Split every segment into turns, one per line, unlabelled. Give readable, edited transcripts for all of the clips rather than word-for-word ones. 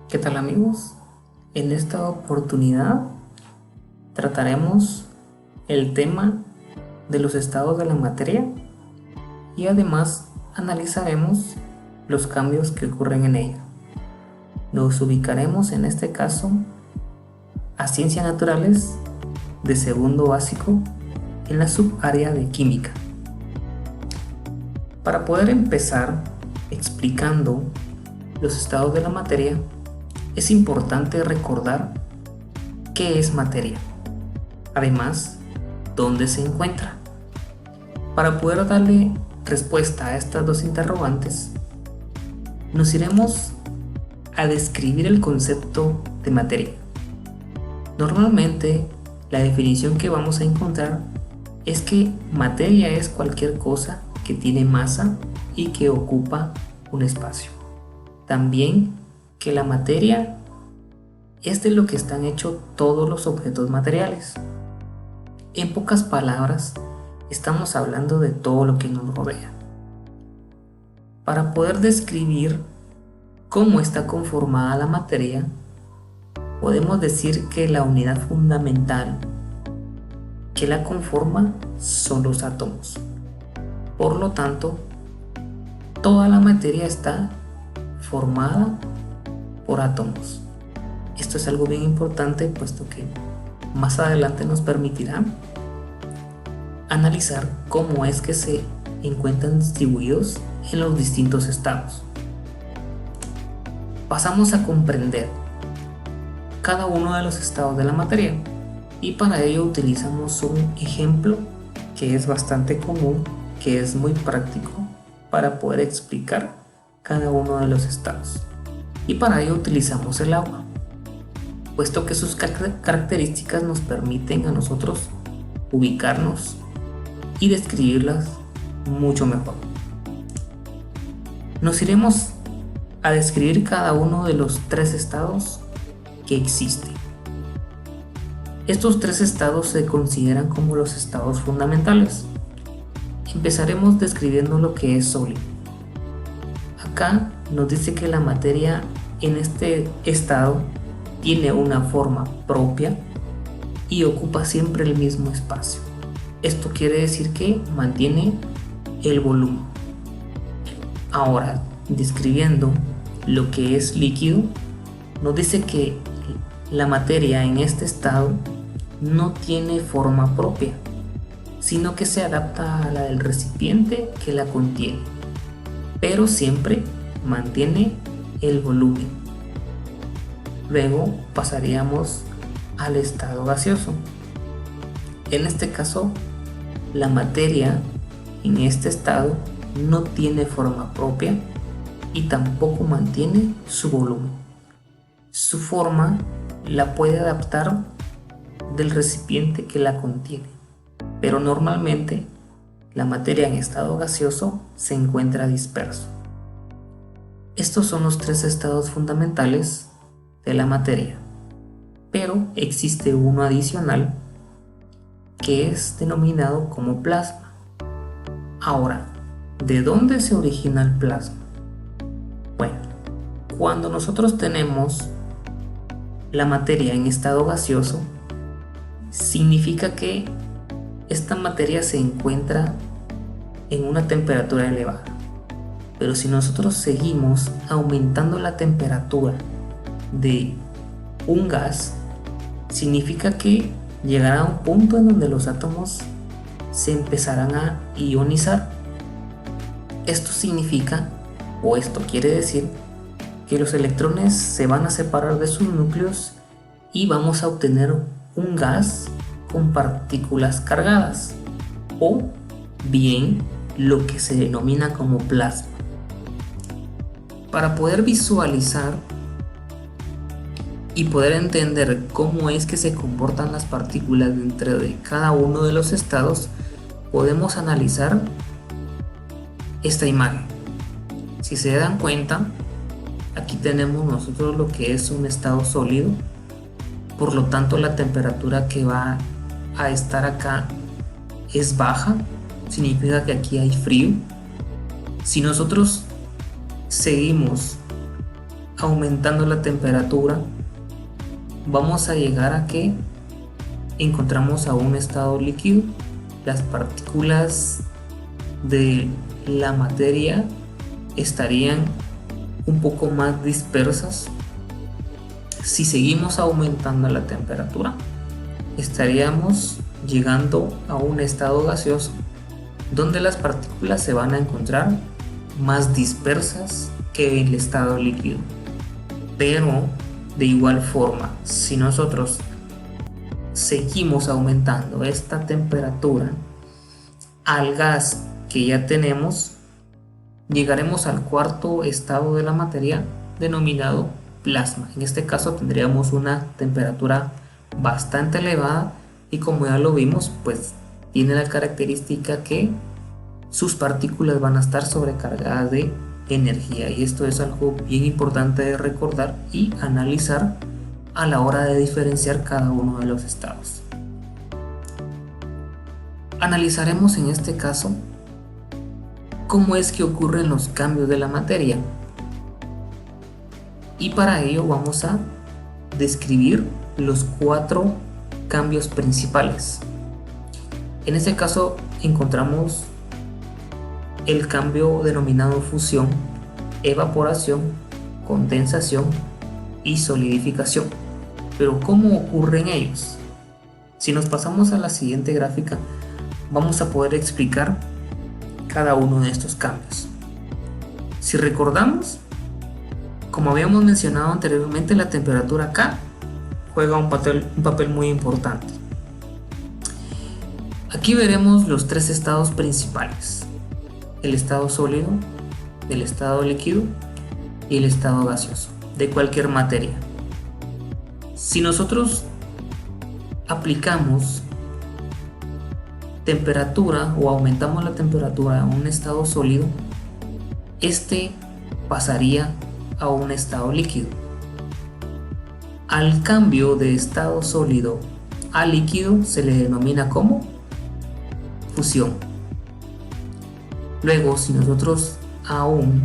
¿Qué tal amigos? En esta oportunidad trataremos el tema de los estados de la materia y además analizaremos los cambios que ocurren en ella. Nos ubicaremos en este caso a ciencias naturales de segundo básico en la subárea de química. Para poder empezar explicando los estados de la materia, es importante recordar qué es materia, además, dónde se encuentra. Para poder darle respuesta a estas dos interrogantes, nos iremos a describir el concepto de materia. Normalmente, la definición que vamos a encontrar es que materia es cualquier cosa que tiene masa y que ocupa un espacio. También que la materia es de lo que están hechos todos los objetos materiales. En pocas palabras, estamos hablando de todo lo que nos rodea. Para poder describir cómo está conformada la materia, podemos decir que la unidad fundamental que la conforma son los átomos. Por lo tanto, toda la materia está formada por átomos. Esto es algo bien importante, puesto que más adelante nos permitirá analizar cómo es que se encuentran distribuidos en los distintos estados. Pasamos a comprender cada uno de los estados de la materia y para ello utilizamos un ejemplo que es bastante común, que es muy práctico para poder explicar cada uno de los estados. Y para ello utilizamos el agua, puesto que sus características nos permiten a nosotros ubicarnos y describirlas mucho mejor. Nos iremos a describir cada uno de los tres estados que existen. Estos tres estados se consideran como los estados fundamentales. Empezaremos describiendo lo que es sólido. Acá nos dice que la materia en este estado tiene una forma propia y ocupa siempre el mismo espacio. Esto quiere decir que mantiene el volumen. Ahora, describiendo lo que es líquido, nos dice que la materia en este estado no tiene forma propia, sino que se adapta a la del recipiente que la contiene, pero siempre mantiene el volumen. Luego pasaríamos al estado gaseoso. En este caso, la materia en este estado no tiene forma propia y tampoco mantiene su volumen. Su forma la puede adaptar del recipiente que la contiene, pero normalmente la materia en estado gaseoso se encuentra disperso. Estos son los tres estados fundamentales de la materia, pero existe uno adicional que es denominado como plasma. Ahora, ¿de dónde se origina el plasma? Bueno, cuando nosotros tenemos la materia en estado gaseoso, significa que esta materia se encuentra en una temperatura elevada. Pero si nosotros seguimos aumentando la temperatura de un gas, significa que llegará a un punto en donde los átomos se empezarán a ionizar. Esto significa, o esto quiere decir, que los electrones se van a separar de sus núcleos y vamos a obtener un gas con partículas cargadas, o bien lo que se denomina como plasma. Para poder visualizar y poder entender cómo es que se comportan las partículas dentro de cada uno de los estados, podemos analizar esta imagen. Si se dan cuenta, aquí tenemos nosotros lo que es un estado sólido, por lo tanto la temperatura que va a estar acá es baja, significa que aquí hay frío. Si nosotros seguimos aumentando la temperatura, vamos a llegar a que encontramos a un estado líquido. Las partículas de la materia estarían un poco más dispersas. Si seguimos aumentando la temperatura, estaríamos llegando a un estado gaseoso donde las partículas se van a encontrar más dispersas que el estado líquido. Pero de igual forma, si nosotros seguimos aumentando esta temperatura al gas que ya tenemos, llegaremos al cuarto estado de la materia denominado plasma. En este caso tendríamos una temperatura bastante elevada y, como ya lo vimos, pues tiene la característica que sus partículas van a estar sobrecargadas de energía, y esto es algo bien importante de recordar y analizar a la hora de diferenciar cada uno de los estados. Analizaremos en este caso cómo es que ocurren los cambios de la materia, y para ello vamos a describir los 4 cambios principales. En este caso encontramos el cambio denominado fusión, evaporación, condensación y solidificación. Pero ¿cómo ocurren ellos? Si nos pasamos a la siguiente gráfica, vamos a poder explicar cada uno de estos cambios. Si recordamos, como habíamos mencionado anteriormente, la temperatura acá juega un papel muy importante. Aquí veremos los 3 estados principales: el estado sólido, el estado líquido y el estado gaseoso de cualquier materia. Si nosotros aplicamos temperatura o aumentamos la temperatura a un estado sólido, este pasaría a un estado líquido. Al cambio de estado sólido a líquido se le denomina como fusión. Luego, si nosotros aún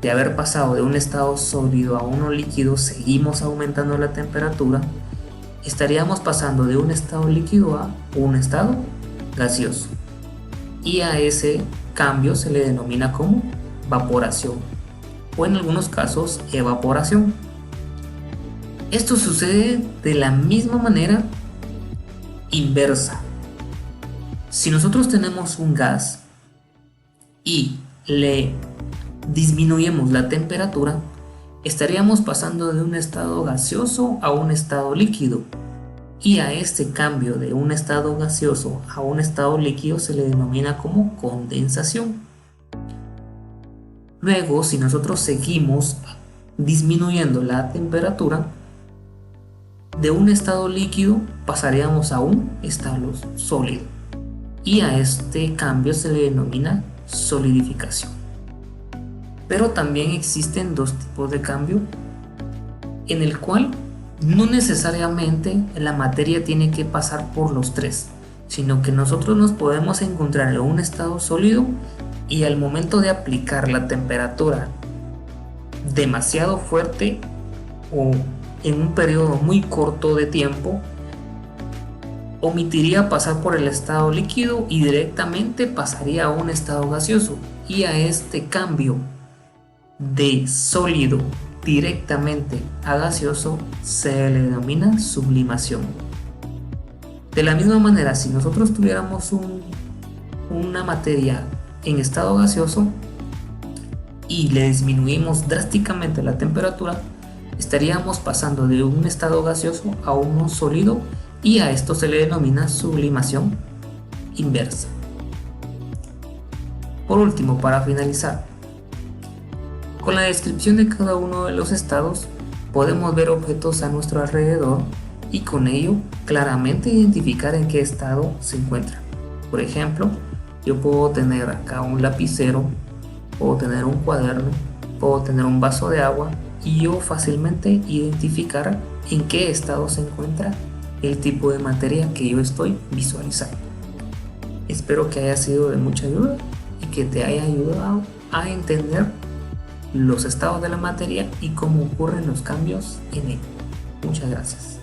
de haber pasado de un estado sólido a uno líquido seguimos aumentando la temperatura, estaríamos pasando de un estado líquido a un estado gaseoso, y a ese cambio se le denomina como vaporación, o en algunos casos evaporación. Esto sucede de la misma manera inversa. Si nosotros tenemos un gas y le disminuyemos la temperatura, estaríamos pasando de un estado gaseoso a un estado líquido, y a este cambio de un estado gaseoso a un estado líquido se le denomina como condensación. Luego, si nosotros seguimos disminuyendo la temperatura, de un estado líquido pasaríamos a un estado sólido, y a este cambio se le denomina solidificación. Pero también existen 2 tipos de cambio, en el cual no necesariamente la materia tiene que pasar por los 3, sino que nosotros nos podemos encontrar en un estado sólido y al momento de aplicar la temperatura demasiado fuerte o en un periodo muy corto de tiempo, omitiría pasar por el estado líquido y directamente pasaría a un estado gaseoso, y a este cambio de sólido directamente a gaseoso se le denomina sublimación. De la misma manera, si nosotros tuviéramos una materia en estado gaseoso y le disminuimos drásticamente la temperatura, estaríamos pasando de un estado gaseoso a uno sólido, y a esto se le denomina sublimación inversa. Por último, para finalizar, con la descripción de cada uno de los estados podemos ver objetos a nuestro alrededor y con ello claramente identificar en qué estado se encuentra. Por ejemplo, yo puedo tener acá un lapicero, puedo tener un cuaderno, puedo tener un vaso de agua, y yo fácilmente identificar en qué estado se encuentra el tipo de materia que yo estoy visualizando. Espero que haya sido de mucha ayuda y que te haya ayudado a entender los estados de la materia y cómo ocurren los cambios en ella. Muchas gracias.